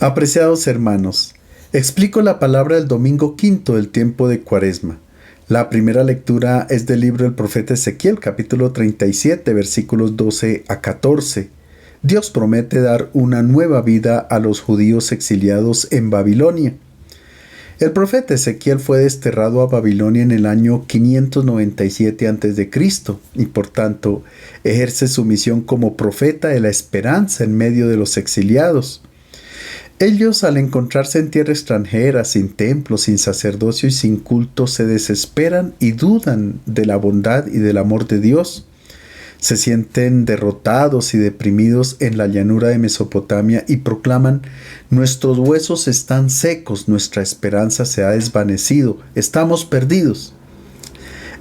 Apreciados hermanos, explico la palabra del domingo quinto del tiempo de Cuaresma. La primera lectura es del libro del profeta Ezequiel, capítulo 37, versículos 12 a 14. Dios promete dar una nueva vida a los judíos exiliados en Babilonia. El profeta Ezequiel fue desterrado a Babilonia en el año 597 a.C. y por tanto ejerce su misión como profeta de la esperanza en medio de los exiliados. Ellos, al encontrarse en tierra extranjera, sin templo, sin sacerdocio y sin culto, se desesperan y dudan de la bondad y del amor de Dios. Se sienten derrotados y deprimidos en la llanura de Mesopotamia y proclaman: nuestros huesos están secos, nuestra esperanza se ha desvanecido, estamos perdidos.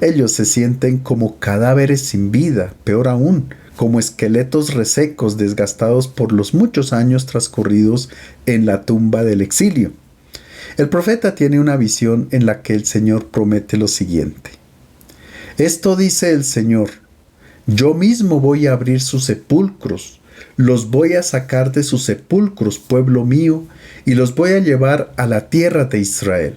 Ellos se sienten como cadáveres sin vida, peor aún, como esqueletos resecos desgastados por los muchos años transcurridos en la tumba del exilio. El profeta tiene una visión en la que el Señor promete lo siguiente: esto dice el Señor, yo mismo voy a abrir sus sepulcros, los voy a sacar de sus sepulcros, pueblo mío, y los voy a llevar a la tierra de Israel.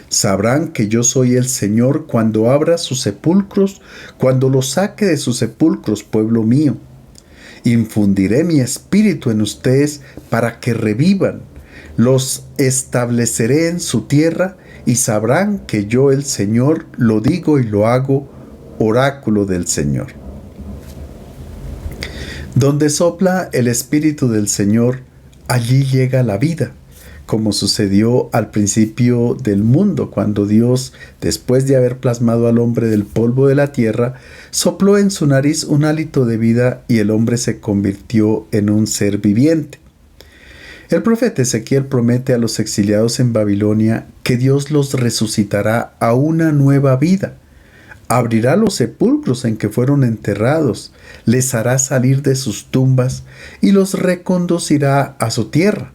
Sabrán que yo soy el Señor cuando abra sus sepulcros, cuando los saque de sus sepulcros, pueblo mío. Infundiré mi espíritu en ustedes para que revivan. Los estableceré en su tierra y sabrán que yo, el Señor, lo digo y lo hago, oráculo del Señor. Donde sopla el espíritu del Señor, allí llega la vida, como sucedió al principio del mundo, cuando Dios, después de haber plasmado al hombre del polvo de la tierra, sopló en su nariz un hálito de vida y el hombre se convirtió en un ser viviente. El profeta Ezequiel promete a los exiliados en Babilonia que Dios los resucitará a una nueva vida. Abrirá los sepulcros en que fueron enterrados, les hará salir de sus tumbas y los reconducirá a su tierra.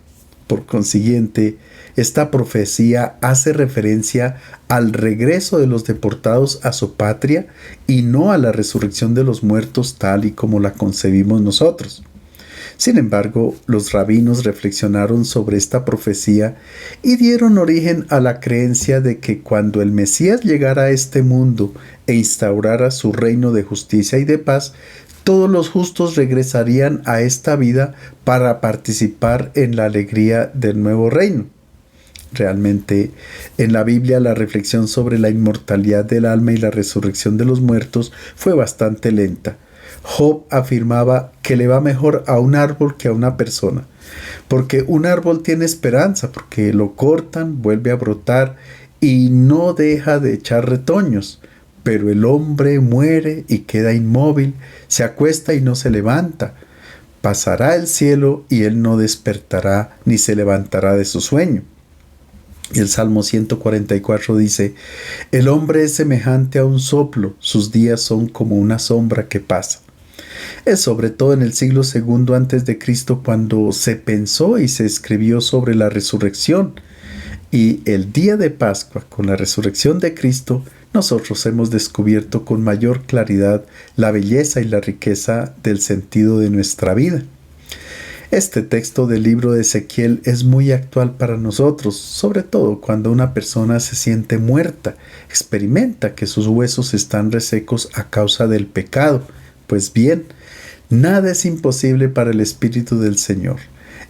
Por consiguiente, esta profecía hace referencia al regreso de los deportados a su patria y no a la resurrección de los muertos tal y como la concebimos nosotros. Sin embargo, los rabinos reflexionaron sobre esta profecía y dieron origen a la creencia de que cuando el Mesías llegara a este mundo e instaurara su reino de justicia y de paz, todos los justos regresarían a esta vida para participar en la alegría del nuevo reino. Realmente, en la Biblia la reflexión sobre la inmortalidad del alma y la resurrección de los muertos fue bastante lenta. Job afirmaba que le va mejor a un árbol que a una persona, porque un árbol tiene esperanza, porque lo cortan, vuelve a brotar y no deja de echar retoños. Pero el hombre muere y queda inmóvil, se acuesta y no se levanta. Pasará el cielo y él no despertará ni se levantará de su sueño. Y el Salmo 144 dice: el hombre es semejante a un soplo, sus días son como una sombra que pasa. Es sobre todo en el siglo II a.C. cuando se pensó y se escribió sobre la resurrección. Y el día de Pascua, con la resurrección de Cristo, nosotros hemos descubierto con mayor claridad la belleza y la riqueza del sentido de nuestra vida. Este texto del libro de Ezequiel es muy actual para nosotros, sobre todo cuando una persona se siente muerta, experimenta que sus huesos están resecos a causa del pecado. Pues bien, nada es imposible para el Espíritu del Señor.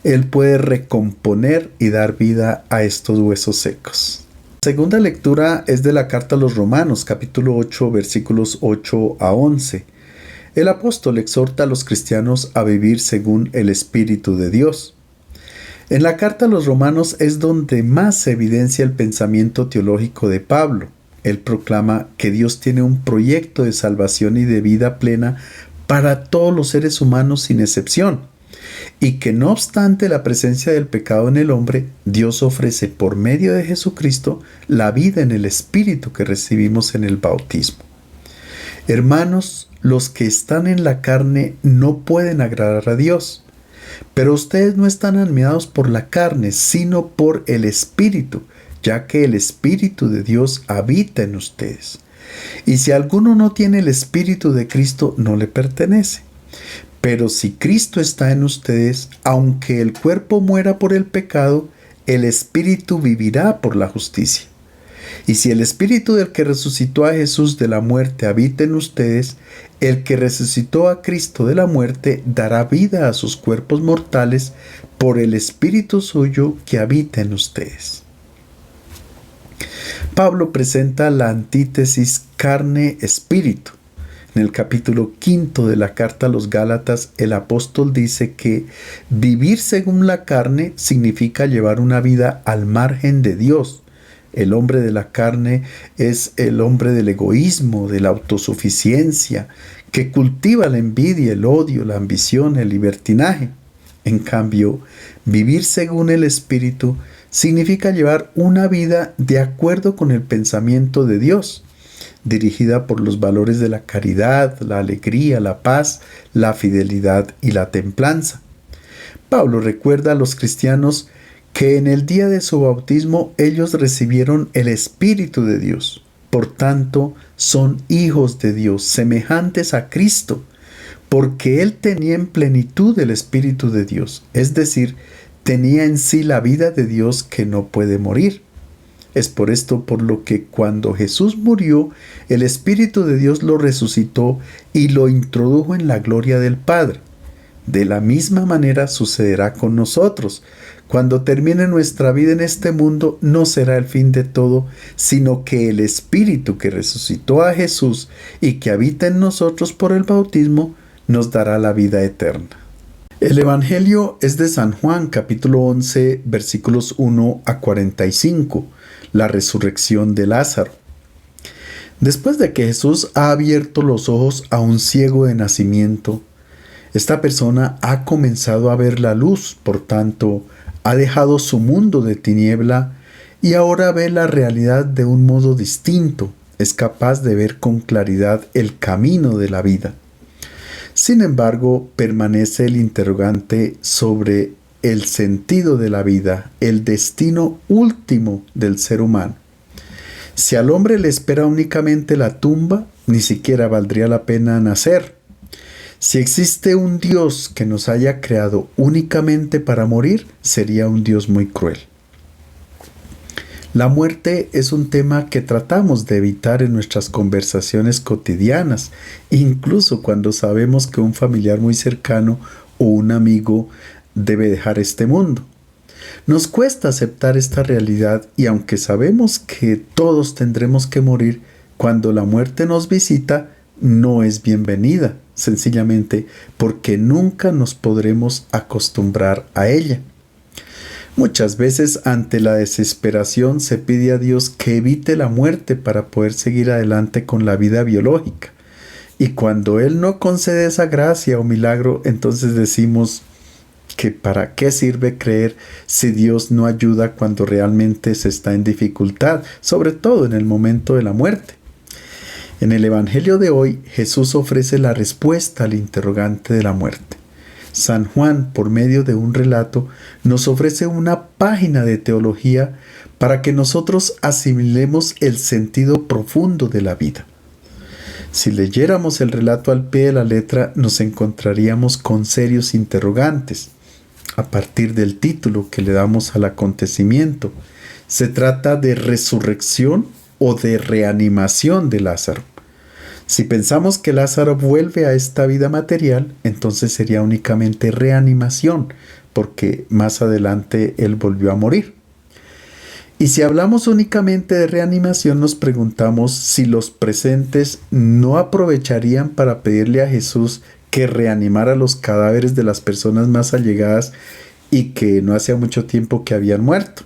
Él puede recomponer y dar vida a estos huesos secos. La segunda lectura es de la carta a los Romanos, capítulo 8, versículos 8 a 11. El apóstol exhorta a los cristianos a vivir según el Espíritu de Dios. En la carta a los Romanos es donde más se evidencia el pensamiento teológico de Pablo. Él proclama que Dios tiene un proyecto de salvación y de vida plena para todos los seres humanos sin excepción, y que no obstante la presencia del pecado en el hombre, Dios ofrece por medio de Jesucristo la vida en el Espíritu que recibimos en el bautismo. Hermanos, los que están en la carne no pueden agradar a Dios, pero ustedes no están animados por la carne, sino por el Espíritu, ya que el Espíritu de Dios habita en ustedes. Y si alguno no tiene el Espíritu de Cristo, no le pertenece. Pero si Cristo está en ustedes, aunque el cuerpo muera por el pecado, el espíritu vivirá por la justicia. Y si el espíritu del que resucitó a Jesús de la muerte habita en ustedes, el que resucitó a Cristo de la muerte dará vida a sus cuerpos mortales por el espíritu suyo que habita en ustedes. Pablo presenta la antítesis carne-espíritu. En el capítulo 5 de la carta a los Gálatas, el apóstol dice que vivir según la carne significa llevar una vida al margen de Dios. El hombre de la carne es el hombre del egoísmo, de la autosuficiencia, que cultiva la envidia, el odio, la ambición, el libertinaje. En cambio, vivir según el Espíritu significa llevar una vida de acuerdo con el pensamiento de Dios, dirigida por los valores de la caridad, la alegría, la paz, la fidelidad y la templanza. Pablo recuerda a los cristianos que en el día de su bautismo ellos recibieron el Espíritu de Dios. Por tanto, son hijos de Dios, semejantes a Cristo, porque Él tenía en plenitud el Espíritu de Dios, es decir, tenía en sí la vida de Dios que no puede morir. Es por esto por lo que cuando Jesús murió, el Espíritu de Dios lo resucitó y lo introdujo en la gloria del Padre. De la misma manera sucederá con nosotros. Cuando termine nuestra vida en este mundo, no será el fin de todo, sino que el Espíritu que resucitó a Jesús y que habita en nosotros por el bautismo, nos dará la vida eterna. El Evangelio es de San Juan, capítulo 11, versículos 1 a 45, la resurrección de Lázaro. Después de que Jesús ha abierto los ojos a un ciego de nacimiento, esta persona ha comenzado a ver la luz, por tanto, ha dejado su mundo de tiniebla y ahora ve la realidad de un modo distinto, es capaz de ver con claridad el camino de la vida. Sin embargo, permanece el interrogante sobre el sentido de la vida, el destino último del ser humano. Si al hombre le espera únicamente la tumba, ni siquiera valdría la pena nacer. Si existe un Dios que nos haya creado únicamente para morir, sería un Dios muy cruel. La muerte es un tema que tratamos de evitar en nuestras conversaciones cotidianas, incluso cuando sabemos que un familiar muy cercano o un amigo debe dejar este mundo. Nos cuesta aceptar esta realidad y aunque sabemos que todos tendremos que morir, cuando la muerte nos visita, no es bienvenida, sencillamente porque nunca nos podremos acostumbrar a ella. Muchas veces ante la desesperación se pide a Dios que evite la muerte para poder seguir adelante con la vida biológica. Y cuando Él no concede esa gracia o milagro, entonces decimos que ¿para qué sirve creer si Dios no ayuda cuando realmente se está en dificultad, sobre todo en el momento de la muerte? En el Evangelio de hoy, Jesús ofrece la respuesta al interrogante de la muerte. San Juan, por medio de un relato, nos ofrece una página de teología para que nosotros asimilemos el sentido profundo de la vida. Si leyéramos el relato al pie de la letra, nos encontraríamos con serios interrogantes. A partir del título que le damos al acontecimiento, ¿se trata de resurrección o de reanimación de Lázaro? Si pensamos que Lázaro vuelve a esta vida material, entonces sería únicamente reanimación, porque más adelante él volvió a morir. Y si hablamos únicamente de reanimación, nos preguntamos si los presentes no aprovecharían para pedirle a Jesús que reanimara los cadáveres de las personas más allegadas y que no hacía mucho tiempo que habían muerto.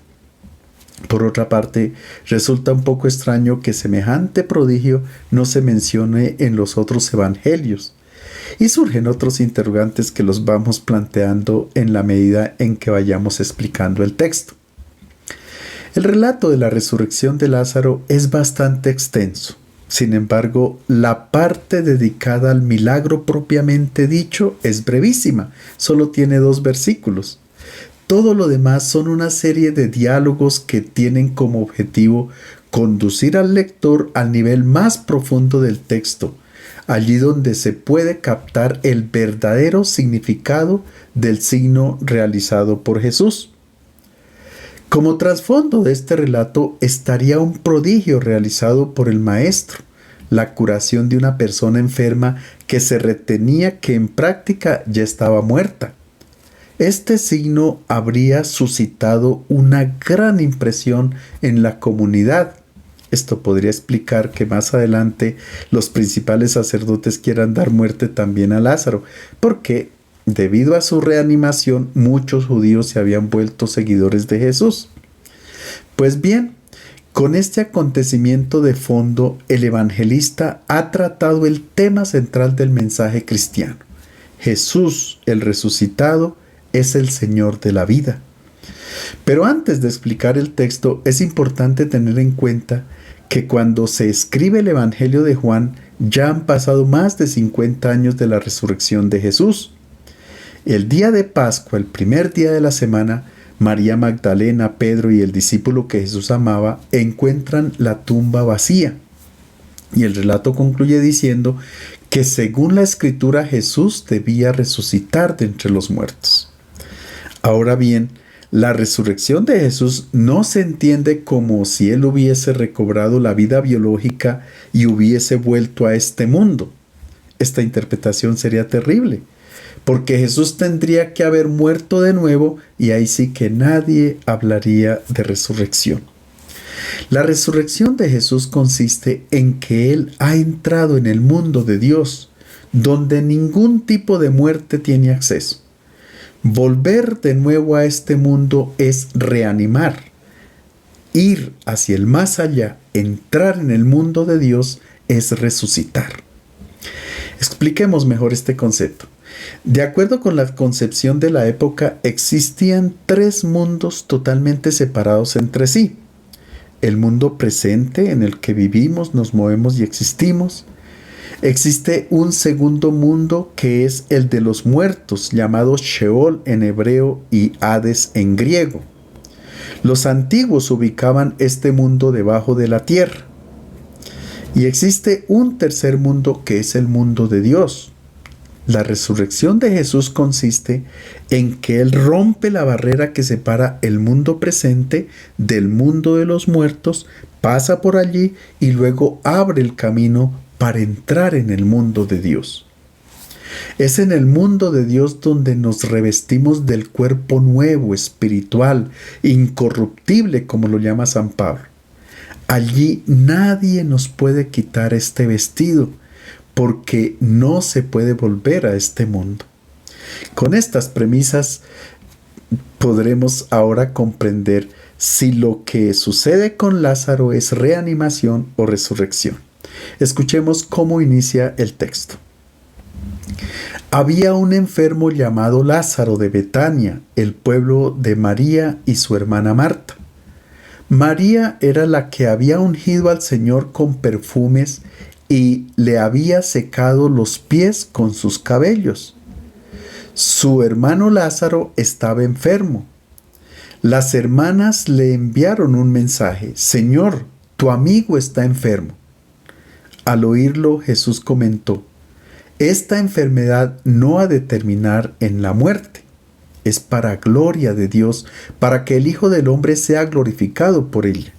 Por otra parte, resulta un poco extraño que semejante prodigio no se mencione en los otros evangelios. Y surgen otros interrogantes que los vamos planteando en la medida en que vayamos explicando el texto. El relato de la resurrección de Lázaro es bastante extenso. Sin embargo, la parte dedicada al milagro propiamente dicho es brevísima, solo tiene 2 versículos. Todo lo demás son una serie de diálogos que tienen como objetivo conducir al lector al nivel más profundo del texto, allí donde se puede captar el verdadero significado del signo realizado por Jesús. Como trasfondo de este relato estaría un prodigio realizado por el Maestro, la curación de una persona enferma que se retenía que en práctica ya estaba muerta. Este signo habría suscitado una gran impresión en la comunidad. Esto podría explicar que más adelante los principales sacerdotes quieran dar muerte también a Lázaro, porque debido a su reanimación muchos judíos se habían vuelto seguidores de Jesús. Pues bien, con este acontecimiento de fondo, el evangelista ha tratado el tema central del mensaje cristiano. Jesús, el resucitado, es el Señor de la vida. Pero antes de explicar el texto, es importante tener en cuenta que cuando se escribe el Evangelio de Juan, ya han pasado más de 50 años de la resurrección de Jesús. El día de Pascua, el primer día de la semana, María Magdalena, Pedro y el discípulo que Jesús amaba encuentran la tumba vacía. Y el relato concluye diciendo que según la Escritura Jesús debía resucitar de entre los muertos. Ahora bien, la resurrección de Jesús no se entiende como si Él hubiese recobrado la vida biológica y hubiese vuelto a este mundo. Esta interpretación sería terrible, porque Jesús tendría que haber muerto de nuevo y ahí sí que nadie hablaría de resurrección. La resurrección de Jesús consiste en que Él ha entrado en el mundo de Dios, donde ningún tipo de muerte tiene acceso. Volver de nuevo a este mundo es reanimar. Ir hacia el más allá, entrar en el mundo de Dios, es resucitar. Expliquemos mejor este concepto. De acuerdo con la concepción de la época, existían tres mundos totalmente separados entre sí. El mundo presente en el que vivimos, nos movemos y existimos. Existe un segundo mundo que es el de los muertos, llamado Sheol en hebreo y Hades en griego. Los antiguos ubicaban este mundo debajo de la tierra. Y existe un tercer mundo que es el mundo de Dios. La resurrección de Jesús consiste en que Él rompe la barrera que separa el mundo presente del mundo de los muertos, pasa por allí y luego abre el camino para entrar en el mundo de Dios. Es en el mundo de Dios donde nos revestimos del cuerpo nuevo, espiritual, incorruptible, como lo llama San Pablo. Allí nadie nos puede quitar este vestido, porque no se puede volver a este mundo. Con estas premisas podremos ahora comprender si lo que sucede con Lázaro es reanimación o resurrección. Escuchemos cómo inicia el texto. Había un enfermo llamado Lázaro de Betania, el pueblo de María y su hermana Marta. María era la que había ungido al Señor con perfumes y le había secado los pies con sus cabellos. Su hermano Lázaro estaba enfermo. Las hermanas le enviaron un mensaje: Señor, tu amigo está enfermo. Al oírlo, Jesús comentó: esta enfermedad no ha de terminar en la muerte. Es para gloria de Dios, para que el Hijo del Hombre sea glorificado por ella.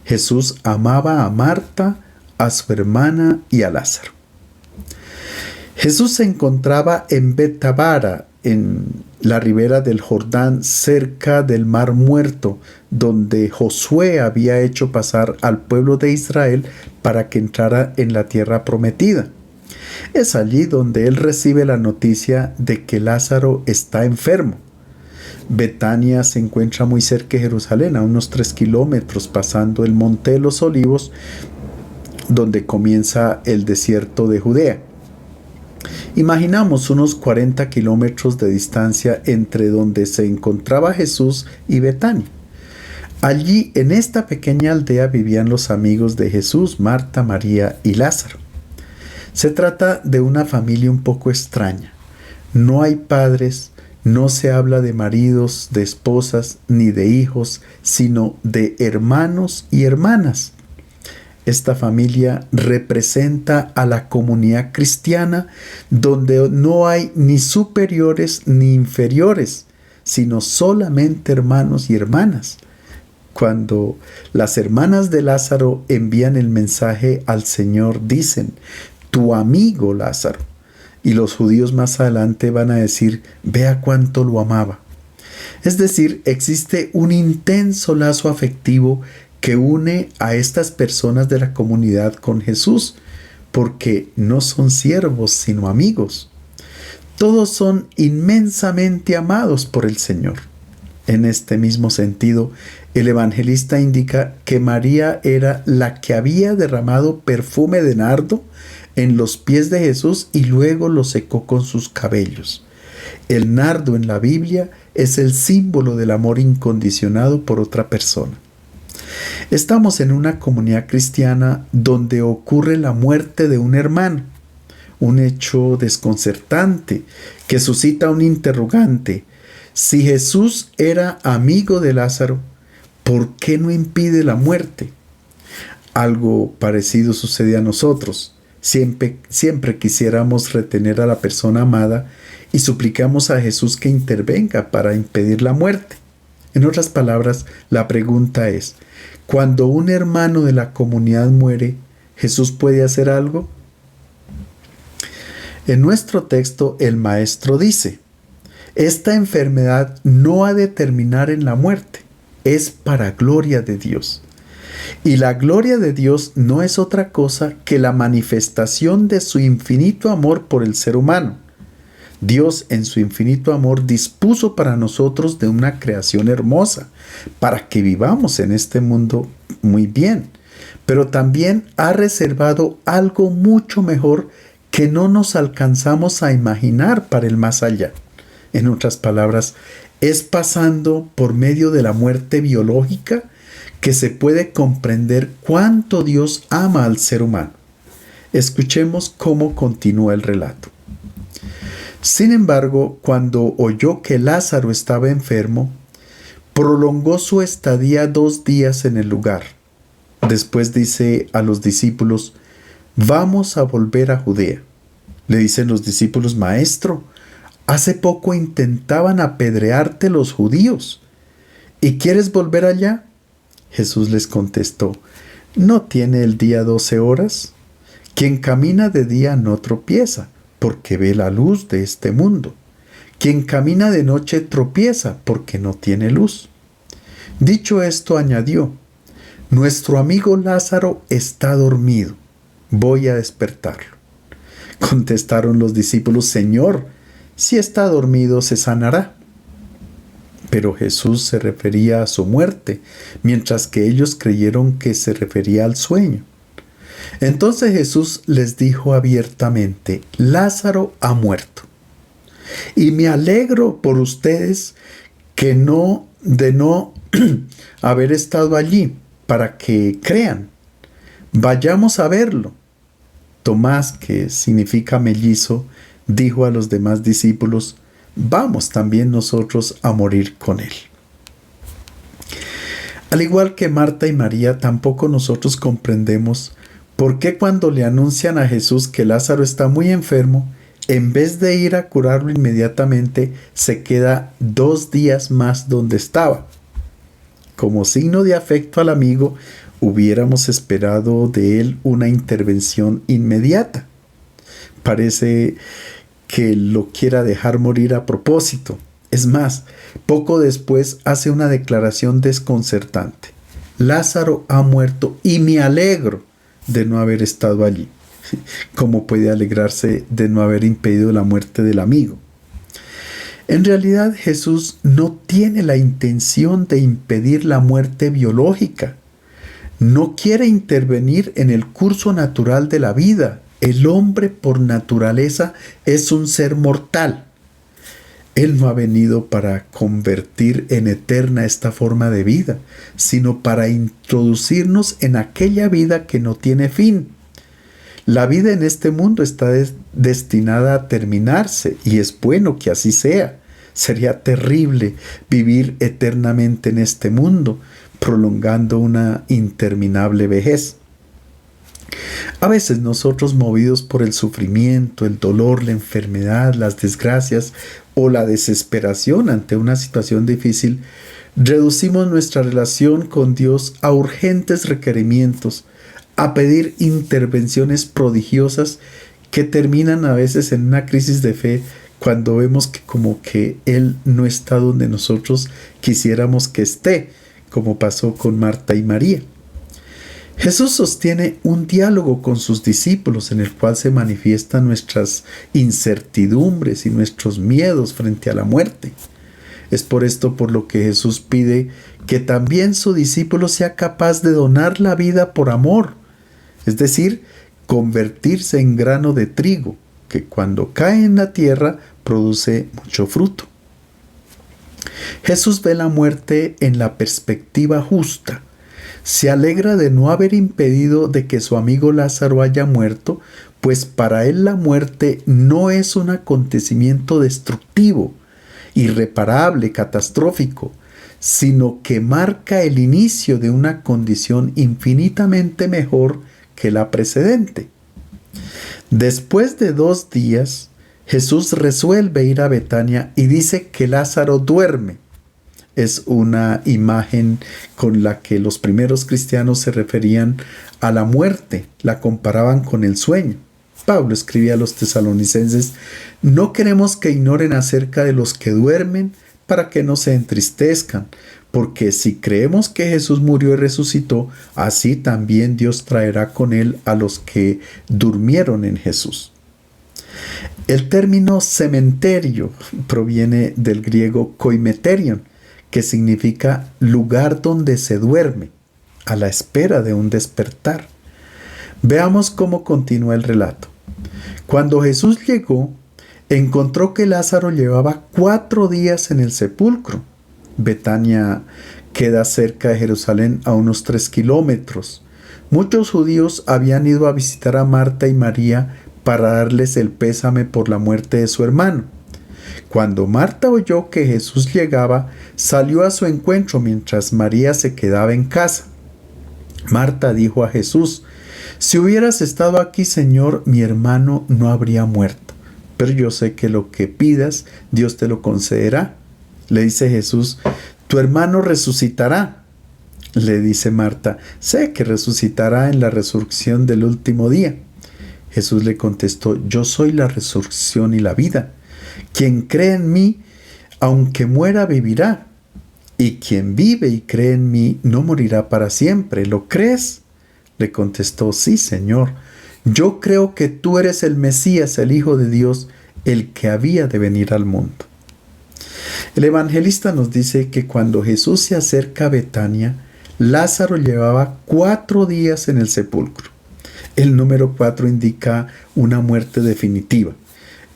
Jesús amaba a Marta, a su hermana y a Lázaro. Jesús se encontraba en Betabara, en la ribera del Jordán, cerca del Mar Muerto, donde Josué había hecho pasar al pueblo de Israel para que entrara en la tierra prometida. Es allí donde él recibe la noticia de que Lázaro está enfermo. Betania se encuentra muy cerca de Jerusalén, a unos 3 kilómetros, pasando el Monte de los Olivos, donde comienza el desierto de Judea. Imaginamos unos 40 kilómetros de distancia entre donde se encontraba Jesús y Betania. Allí, en esta pequeña aldea, vivían los amigos de Jesús, Marta, María y Lázaro. Se trata de una familia un poco extraña. No hay padres, no se habla de maridos, de esposas, ni de hijos, sino de hermanos y hermanas. Esta familia representa a la comunidad cristiana donde no hay ni superiores ni inferiores, sino solamente hermanos y hermanas. Cuando las hermanas de Lázaro envían el mensaje al Señor, dicen, tu amigo Lázaro. Y los judíos más adelante van a decir, vea cuánto lo amaba. Es decir, existe un intenso lazo afectivo que une a estas personas de la comunidad con Jesús, porque no son siervos, sino amigos. Todos son inmensamente amados por el Señor. En este mismo sentido, el evangelista indica que María era la que había derramado perfume de nardo en los pies de Jesús y luego lo secó con sus cabellos. El nardo en la Biblia es el símbolo del amor incondicionado por otra persona. Estamos en una comunidad cristiana donde ocurre la muerte de un hermano, un hecho desconcertante que suscita un interrogante. Si Jesús era amigo de Lázaro, ¿por qué no impide la muerte? Algo parecido sucede a nosotros. Siempre quisiéramos retener a la persona amada y suplicamos a Jesús que intervenga para impedir la muerte. En otras palabras, la pregunta es, cuando un hermano de la comunidad muere, ¿Jesús puede hacer algo? En nuestro texto, el maestro dice, esta enfermedad no ha de terminar en la muerte, es para gloria de Dios. Y la gloria de Dios no es otra cosa que la manifestación de su infinito amor por el ser humano. Dios en su infinito amor dispuso para nosotros de una creación hermosa, para que vivamos en este mundo muy bien, pero también ha reservado algo mucho mejor que no nos alcanzamos a imaginar para el más allá. En otras palabras, es pasando por medio de la muerte biológica que se puede comprender cuánto Dios ama al ser humano. Escuchemos cómo continúa el relato. Sin embargo, cuando oyó que Lázaro estaba enfermo, prolongó su estadía 2 días en el lugar. Después dice a los discípulos, vamos a volver a Judea. Le dicen los discípulos, Maestro, hace poco intentaban apedrearte los judíos. ¿Y quieres volver allá? Jesús les contestó, ¿no tiene el día 12 horas? Quien camina de día no tropieza, porque ve la luz de este mundo. Quien camina de noche tropieza, porque no tiene luz. Dicho esto, añadió, nuestro amigo Lázaro está dormido, voy a despertarlo. Contestaron los discípulos, Señor, si está dormido se sanará. Pero Jesús se refería a su muerte, mientras que ellos creyeron que se refería al sueño. Entonces Jesús les dijo abiertamente, Lázaro ha muerto. Y me alegro por ustedes de no haber estado allí, para que crean. Vayamos a verlo. Tomás, que significa mellizo, dijo a los demás discípulos, vamos también nosotros a morir con él. Al igual que Marta y María, tampoco nosotros comprendemos por qué cuando le anuncian a Jesús que Lázaro está muy enfermo, en vez de ir a curarlo inmediatamente, se queda 2 días más donde estaba. Como signo de afecto al amigo, hubiéramos esperado de él una intervención inmediata. Parece que lo quiera dejar morir a propósito. Es más, poco después hace una declaración desconcertante. Lázaro ha muerto y me alegro de no haber estado allí. ¿Cómo puede alegrarse de no haber impedido la muerte del amigo? En realidad, Jesús no tiene la intención de impedir la muerte biológica. No quiere intervenir en el curso natural de la vida. El hombre por naturaleza es un ser mortal. Él no ha venido para convertir en eterna esta forma de vida, sino para introducirnos en aquella vida que no tiene fin. La vida en este mundo está destinada a terminarse y es bueno que así sea. Sería terrible vivir eternamente en este mundo, prolongando una interminable vejez. A veces nosotros, movidos por el sufrimiento, el dolor, la enfermedad, las desgracias o la desesperación ante una situación difícil, reducimos nuestra relación con Dios a urgentes requerimientos, a pedir intervenciones prodigiosas que terminan a veces en una crisis de fe cuando vemos que como que Él no está donde nosotros quisiéramos que esté, como pasó con Marta y María. Jesús sostiene un diálogo con sus discípulos en el cual se manifiestan nuestras incertidumbres y nuestros miedos frente a la muerte. Es por esto por lo que Jesús pide que también su discípulo sea capaz de donar la vida por amor, es decir, convertirse en grano de trigo, que cuando cae en la tierra produce mucho fruto. Jesús ve la muerte en la perspectiva justa. Se alegra de no haber impedido de que su amigo Lázaro haya muerto, pues para él la muerte no es un acontecimiento destructivo, irreparable, catastrófico, sino que marca el inicio de una condición infinitamente mejor que la precedente. Después de 2 días, Jesús resuelve ir a Betania y dice que Lázaro duerme. Es una imagen con la que los primeros cristianos se referían a la muerte, la comparaban con el sueño. Pablo escribía a los tesalonicenses: no queremos que ignoren acerca de los que duermen para que no se entristezcan, porque si creemos que Jesús murió y resucitó, así también Dios traerá con él a los que durmieron en Jesús. El término cementerio proviene del griego koimeterion, que significa lugar donde se duerme, a la espera de un despertar. Veamos cómo continúa el relato. Cuando Jesús llegó, encontró que Lázaro llevaba 4 días en el sepulcro. Betania queda cerca de Jerusalén a unos 3 kilómetros. Muchos judíos habían ido a visitar a Marta y María para darles el pésame por la muerte de su hermano. Cuando Marta oyó que Jesús llegaba, salió a su encuentro mientras María se quedaba en casa. Marta dijo a Jesús: si hubieras estado aquí, Señor, mi hermano no habría muerto. Pero yo sé que lo que pidas, Dios te lo concederá. Le dice Jesús: tu hermano resucitará. Le dice Marta: sé que resucitará en la resurrección del último día. Jesús le contestó: yo soy la resurrección y la vida. Quien cree en mí, aunque muera, vivirá. Y quien vive y cree en mí, no morirá para siempre. ¿Lo crees? Le contestó: sí, Señor. Yo creo que tú eres el Mesías, el Hijo de Dios, el que había de venir al mundo. El evangelista nos dice que cuando Jesús se acerca a Betania, Lázaro llevaba 4 días en el sepulcro. El número 4 indica una muerte definitiva.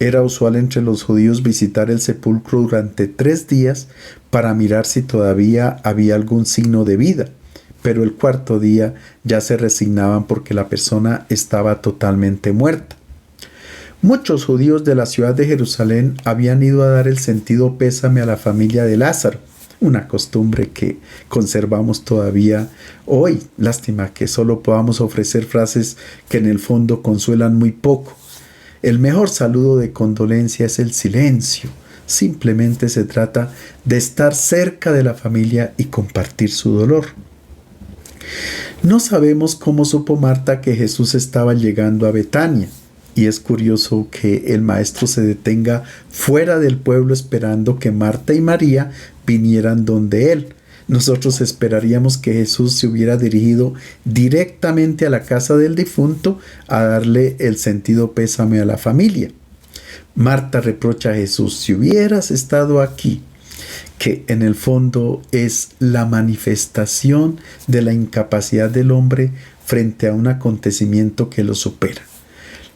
Era usual entre los judíos visitar el sepulcro durante 3 días para mirar si todavía había algún signo de vida, pero el 4.º día ya se resignaban porque la persona estaba totalmente muerta. Muchos judíos de la ciudad de Jerusalén habían ido a dar el sentido pésame a la familia de Lázaro, una costumbre que conservamos todavía hoy. Lástima que solo podamos ofrecer frases que en el fondo consuelan muy poco. El mejor saludo de condolencia es el silencio. Simplemente se trata de estar cerca de la familia y compartir su dolor. No sabemos cómo supo Marta que Jesús estaba llegando a Betania. Y es curioso que el maestro se detenga fuera del pueblo esperando que Marta y María vinieran donde él. Nosotros esperaríamos que Jesús se hubiera dirigido directamente a la casa del difunto a darle el sentido pésame a la familia. Marta reprocha a Jesús: si hubieras estado aquí, que en el fondo es la manifestación de la incapacidad del hombre frente a un acontecimiento que lo supera.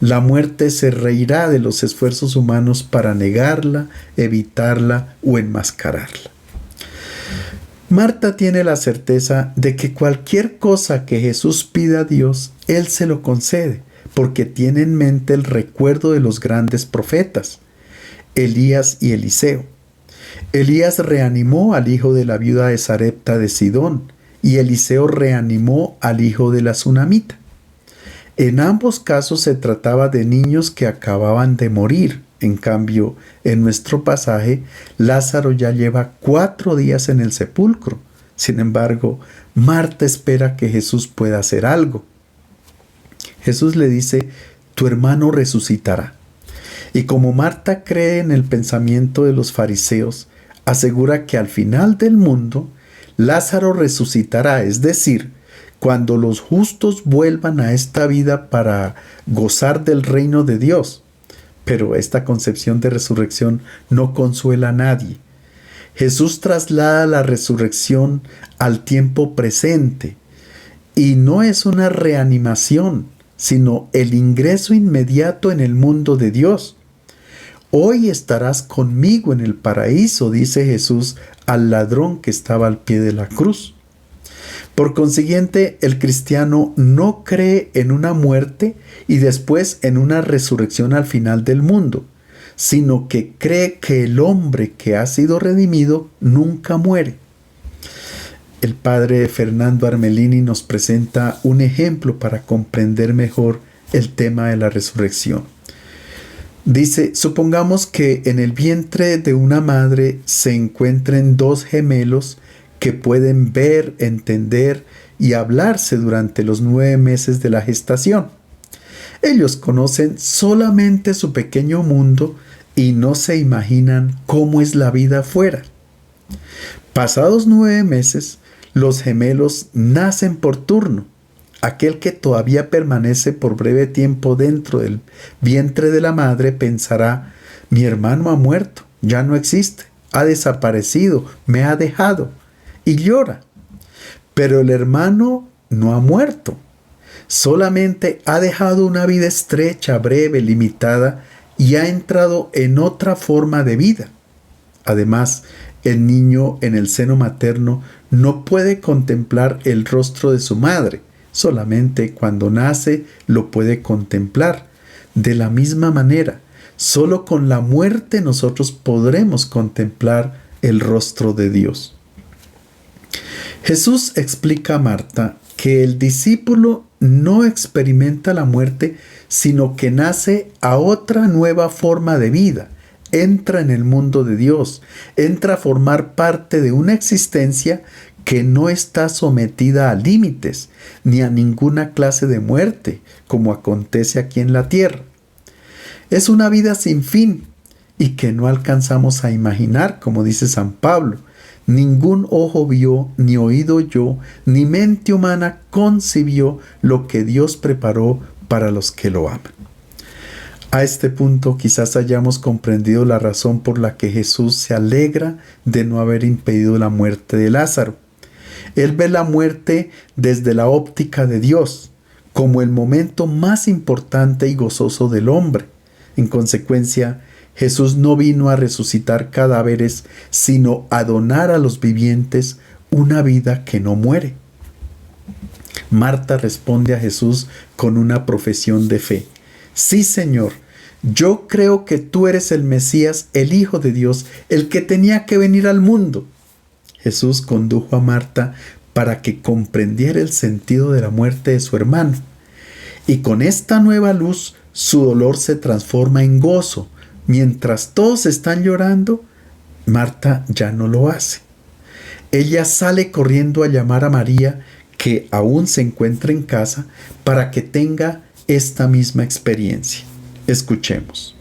La muerte se reirá de los esfuerzos humanos para negarla, evitarla o enmascararla. Marta tiene la certeza de que cualquier cosa que Jesús pida a Dios, Él se lo concede, porque tiene en mente el recuerdo de los grandes profetas, Elías y Eliseo. Elías reanimó al hijo de la viuda de Sarepta de Sidón, y Eliseo reanimó al hijo de la Sunamita. En ambos casos se trataba de niños que acababan de morir. En cambio, en nuestro pasaje, Lázaro ya lleva 4 días en el sepulcro. Sin embargo, Marta espera que Jesús pueda hacer algo. Jesús le dice: tu hermano resucitará. Y como Marta cree en el pensamiento de los fariseos, asegura que al final del mundo, Lázaro resucitará, es decir, cuando los justos vuelvan a esta vida para gozar del reino de Dios. Pero esta concepción de resurrección no consuela a nadie. Jesús traslada la resurrección al tiempo presente y no es una reanimación, sino el ingreso inmediato en el mundo de Dios. Hoy estarás conmigo en el paraíso, dice Jesús al ladrón que estaba al pie de la cruz. Por consiguiente, el cristiano no cree en una muerte y después en una resurrección al final del mundo, sino que cree que el hombre que ha sido redimido nunca muere. El padre Fernando Armelini nos presenta un ejemplo para comprender mejor el tema de la resurrección. Dice: supongamos que en el vientre de una madre se encuentren 2 gemelos que pueden ver, entender y hablarse durante los 9 meses de la gestación. Ellos conocen solamente su pequeño mundo y no se imaginan cómo es la vida afuera. Pasados 9 meses, los gemelos nacen por turno. Aquel que todavía permanece por breve tiempo dentro del vientre de la madre pensará: mi hermano ha muerto, ya no existe, ha desaparecido, me ha dejado, y llora. Pero el hermano no ha muerto, solamente ha dejado una vida estrecha, breve, limitada, y ha entrado en otra forma de vida. Además, el niño en el seno materno no puede contemplar el rostro de su madre, solamente cuando nace lo puede contemplar. De la misma manera, solo con la muerte nosotros podremos contemplar el rostro de Dios. Jesús explica a Marta que el discípulo no experimenta la muerte, sino que nace a otra nueva forma de vida, entra en el mundo de Dios, entra a formar parte de una existencia que no está sometida a límites, ni a ninguna clase de muerte, como acontece aquí en la tierra. Es una vida sin fin y que no alcanzamos a imaginar, como dice San Pablo. Ningún ojo vio, ni oído oyó, ni mente humana concibió lo que Dios preparó para los que lo aman. A este punto quizás hayamos comprendido la razón por la que Jesús se alegra de no haber impedido la muerte de Lázaro. Él ve la muerte desde la óptica de Dios, como el momento más importante y gozoso del hombre. En consecuencia, Jesús no vino a resucitar cadáveres, sino a donar a los vivientes una vida que no muere. Marta responde a Jesús con una profesión de fe: sí, Señor, yo creo que tú eres el Mesías, el Hijo de Dios, el que tenía que venir al mundo. Jesús condujo a Marta para que comprendiera el sentido de la muerte de su hermano. Y con esta nueva luz, su dolor se transforma en gozo. Mientras todos están llorando, Marta ya no lo hace. Ella sale corriendo a llamar a María, que aún se encuentra en casa, para que tenga esta misma experiencia. Escuchemos.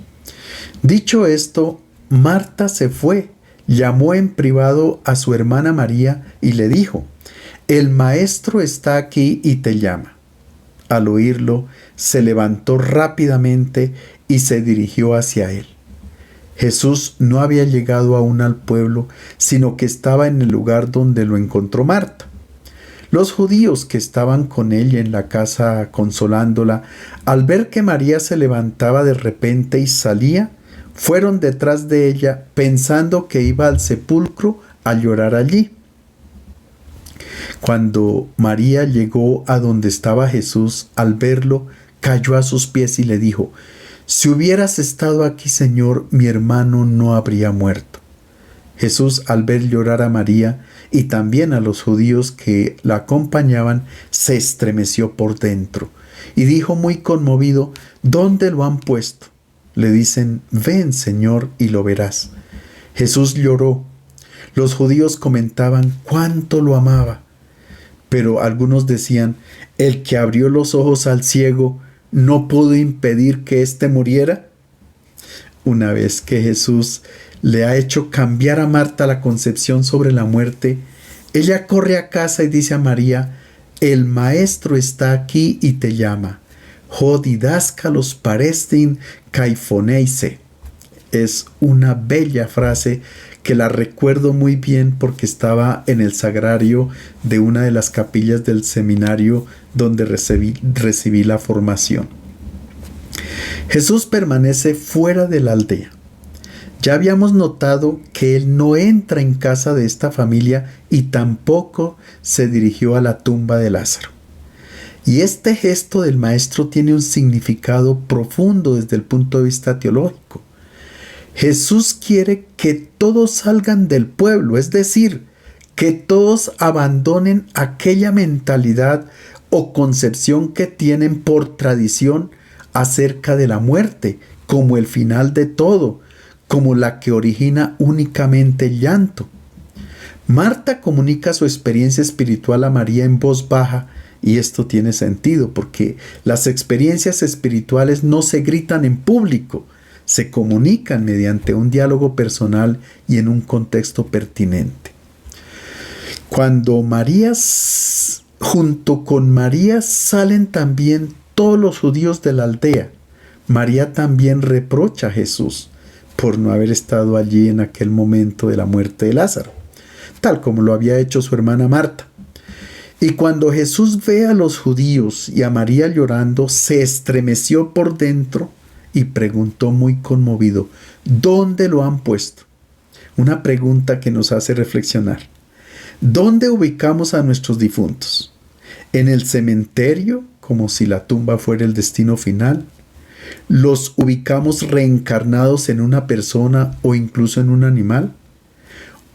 Dicho esto, Marta se fue, llamó en privado a su hermana María y le dijo: el maestro está aquí y te llama. Al oírlo, se levantó rápidamente y se dirigió hacia él. Jesús no había llegado aún al pueblo, sino que estaba en el lugar donde lo encontró Marta. Los judíos que estaban con ella en la casa consolándola, al ver que María se levantaba de repente y salía, fueron detrás de ella pensando que iba al sepulcro a llorar allí. Cuando María llegó a donde estaba Jesús, al verlo, cayó a sus pies y le dijo: si hubieras estado aquí, Señor, mi hermano no habría muerto. Jesús, al ver llorar a María y también a los judíos que la acompañaban, se estremeció por dentro y dijo muy conmovido: ¿dónde lo han puesto? Le dicen: ven, Señor, y lo verás. Jesús lloró. Los judíos comentaban cuánto lo amaba, pero algunos decían: el que abrió los ojos al ciego no pudo impedir que éste muriera. Una vez que Jesús le ha hecho cambiar a Marta la concepción sobre la muerte, ella corre a casa y dice a María: el maestro está aquí y te llama. Ho didáskalos parestin kaifoneise. Es una bella frase que la recuerdo muy bien porque estaba en el sagrario de una de las capillas del seminario donde recibí la formación. Jesús permanece fuera de la aldea. Ya habíamos notado que él no entra en casa de esta familia y tampoco se dirigió a la tumba de Lázaro. Y este gesto del maestro tiene un significado profundo desde el punto de vista teológico. Jesús quiere que todos salgan del pueblo, es decir, que todos abandonen aquella mentalidad o concepción que tienen por tradición acerca de la muerte, como el final de todo, como la que origina únicamente el llanto. Marta comunica su experiencia espiritual a María en voz baja, y esto tiene sentido porque las experiencias espirituales no se gritan en público, se comunican mediante un diálogo personal y en un contexto pertinente. Junto con María salen también todos los judíos de la aldea. María también reprocha a Jesús por no haber estado allí en aquel momento de la muerte de Lázaro, tal como lo había hecho su hermana Marta. Y cuando Jesús ve a los judíos y a María llorando, se estremeció por dentro y preguntó muy conmovido: ¿dónde lo han puesto? Una pregunta que nos hace reflexionar. ¿Dónde ubicamos a nuestros difuntos? ¿En el cementerio, como si la tumba fuera el destino final? ¿Los ubicamos reencarnados en una persona o incluso en un animal?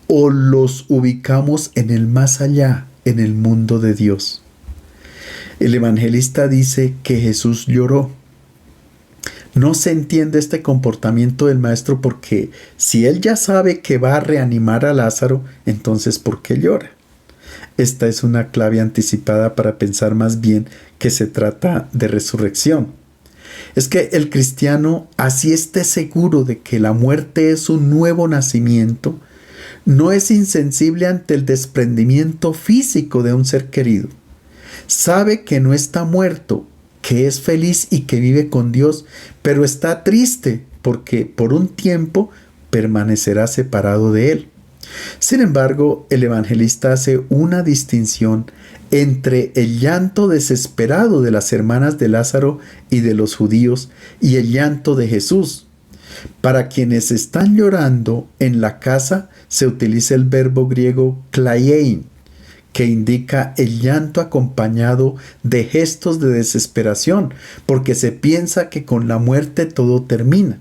¿O los ubicamos en el más allá, en el mundo de Dios? El evangelista dice que Jesús lloró. No se entiende este comportamiento del maestro porque si él ya sabe que va a reanimar a Lázaro, entonces ¿por qué llora? Esta es una clave anticipada para pensar más bien que se trata de resurrección. Es que el cristiano, así esté seguro de que la muerte es un nuevo nacimiento, no es insensible ante el desprendimiento físico de un ser querido. Sabe que no está muerto, que es feliz y que vive con Dios, pero está triste porque por un tiempo permanecerá separado de Él. Sin embargo, el evangelista hace una distinción entre el llanto desesperado de las hermanas de Lázaro y de los judíos y el llanto de Jesús. Para quienes están llorando en la casa se utiliza el verbo griego klaiein, que indica el llanto acompañado de gestos de desesperación, porque se piensa que con la muerte todo termina.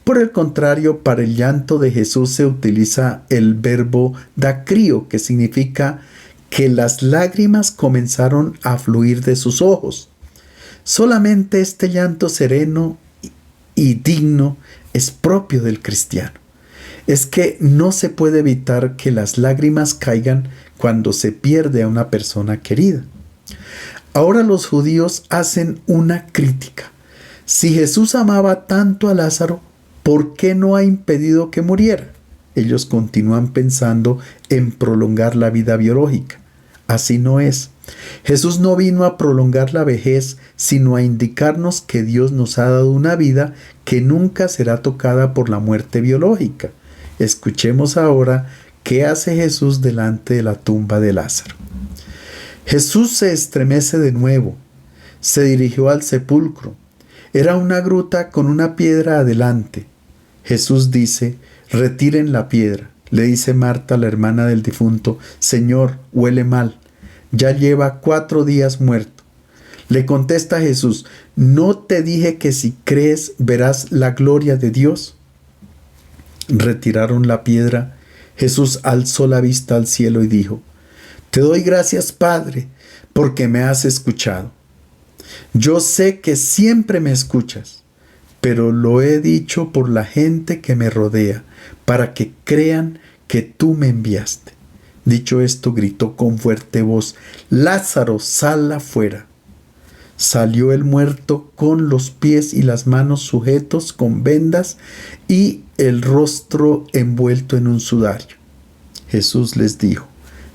Por el contrario, para el llanto de Jesús se utiliza el verbo dakrio, que significa que las lágrimas comenzaron a fluir de sus ojos. Solamente este llanto sereno y digno es propio del cristiano. Es que no se puede evitar que las lágrimas caigan cuando se pierde a una persona querida. Ahora los judíos hacen una crítica. Si Jesús amaba tanto a Lázaro, ¿por qué no ha impedido que muriera? Ellos continúan pensando en prolongar la vida biológica. Así no es. Jesús no vino a prolongar la vejez, sino a indicarnos que Dios nos ha dado una vida que nunca será tocada por la muerte biológica. Escuchemos ahora qué hace Jesús delante de la tumba de Lázaro. Jesús se estremece de nuevo. Se dirigió al sepulcro. Era una gruta con una piedra adelante. Jesús dice: retiren la piedra. Le dice Marta, la hermana del difunto: Señor, huele mal. Ya lleva 4 días muerto. Le contesta Jesús: ¿no te dije que si crees verás la gloria de Dios? Retiraron la piedra. Jesús alzó la vista al cielo y dijo: Te doy gracias, Padre, porque me has escuchado. Yo sé que siempre me escuchas, pero lo he dicho por la gente que me rodea, para que crean que tú me enviaste. Dicho esto, gritó con fuerte voz: Lázaro, sal afuera. Salió el muerto con los pies y las manos sujetos con vendas y el rostro envuelto en un sudario. Jesús les dijo: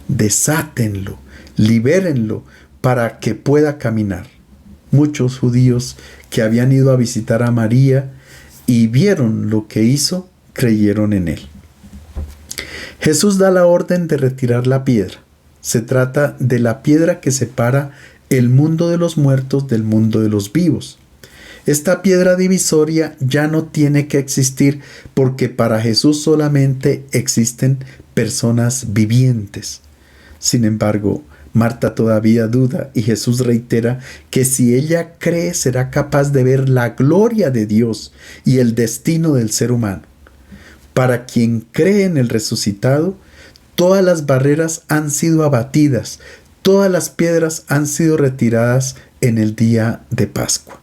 Desátenlo, libérenlo para que pueda caminar. Muchos judíos que habían ido a visitar a María y vieron lo que hizo, creyeron en él. Jesús da la orden de retirar la piedra. Se trata de la piedra que separa el mundo de los muertos del mundo de los vivos. Esta piedra divisoria ya no tiene que existir, porque para Jesús solamente existen personas vivientes. Sin embargo, Marta todavía duda y Jesús reitera que si ella cree será capaz de ver la gloria de Dios y el destino del ser humano. Para quien cree en el resucitado, todas las barreras han sido abatidas, todas las piedras han sido retiradas en el día de Pascua.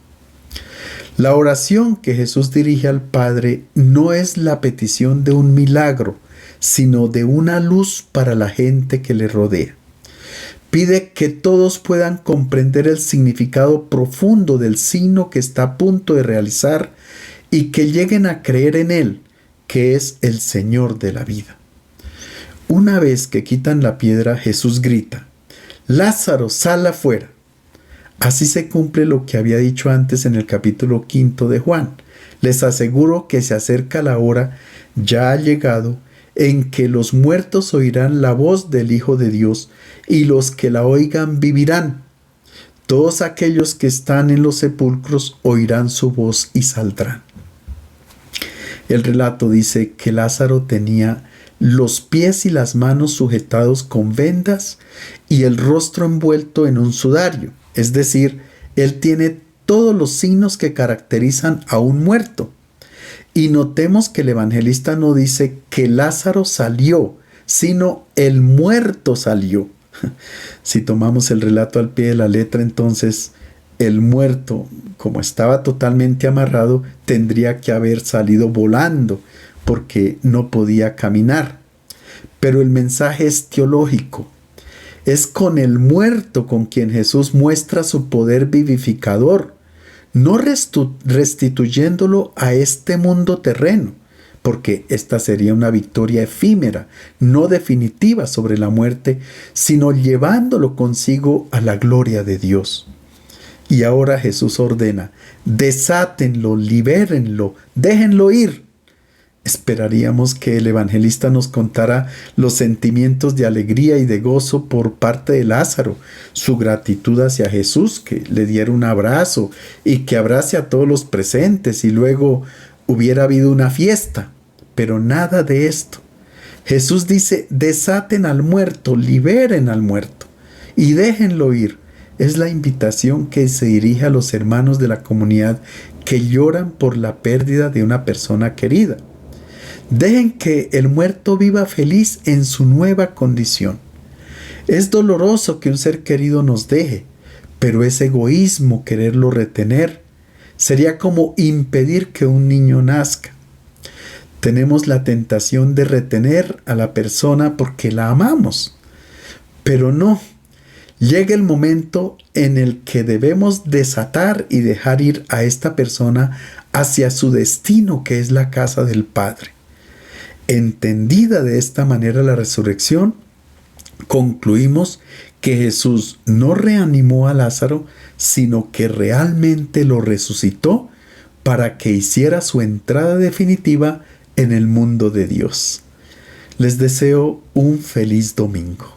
La oración que Jesús dirige al Padre no es la petición de un milagro, sino de una luz para la gente que le rodea. Pide que todos puedan comprender el significado profundo del signo que está a punto de realizar y que lleguen a creer en Él, que es el Señor de la vida. Una vez que quitan la piedra, Jesús grita: Lázaro, sal afuera. Así se cumple lo que había dicho antes en el capítulo 5 de Juan. Les aseguro que se acerca la hora, ya ha llegado, en que los muertos oirán la voz del Hijo de Dios, y los que la oigan vivirán. Todos aquellos que están en los sepulcros oirán su voz y saldrán. El relato dice que Lázaro tenía los pies y las manos sujetados con vendas y el rostro envuelto en un sudario. Es decir, él tiene todos los signos que caracterizan a un muerto. Y notemos que el evangelista no dice que Lázaro salió, sino el muerto salió. Si tomamos el relato al pie de la letra, entonces el muerto, como estaba totalmente amarrado, tendría que haber salido volando, porque no podía caminar. Pero el mensaje es teológico. Es con el muerto con quien Jesús muestra su poder vivificador, no restituyéndolo a este mundo terreno, porque esta sería una victoria efímera, no definitiva sobre la muerte, sino llevándolo consigo a la gloria de Dios. Y ahora Jesús ordena: desátenlo, libérenlo, déjenlo ir. Esperaríamos que el evangelista nos contara los sentimientos de alegría y de gozo por parte de Lázaro, su gratitud hacia Jesús, que le diera un abrazo y que abrace a todos los presentes, y luego hubiera habido una fiesta. Pero nada de esto. Jesús dice: desaten al muerto, liberen al muerto y déjenlo ir. Es la invitación que se dirige a los hermanos de la comunidad que lloran por la pérdida de una persona querida. Dejen que el muerto viva feliz en su nueva condición. Es doloroso que un ser querido nos deje, pero es egoísmo quererlo retener. Sería como impedir que un niño nazca. Tenemos la tentación de retener a la persona porque la amamos, pero no. Llega el momento en el que debemos desatar y dejar ir a esta persona hacia su destino, que es la casa del Padre. Entendida de esta manera la resurrección, concluimos que Jesús no reanimó a Lázaro, sino que realmente lo resucitó para que hiciera su entrada definitiva en el mundo de Dios. Les deseo un feliz domingo.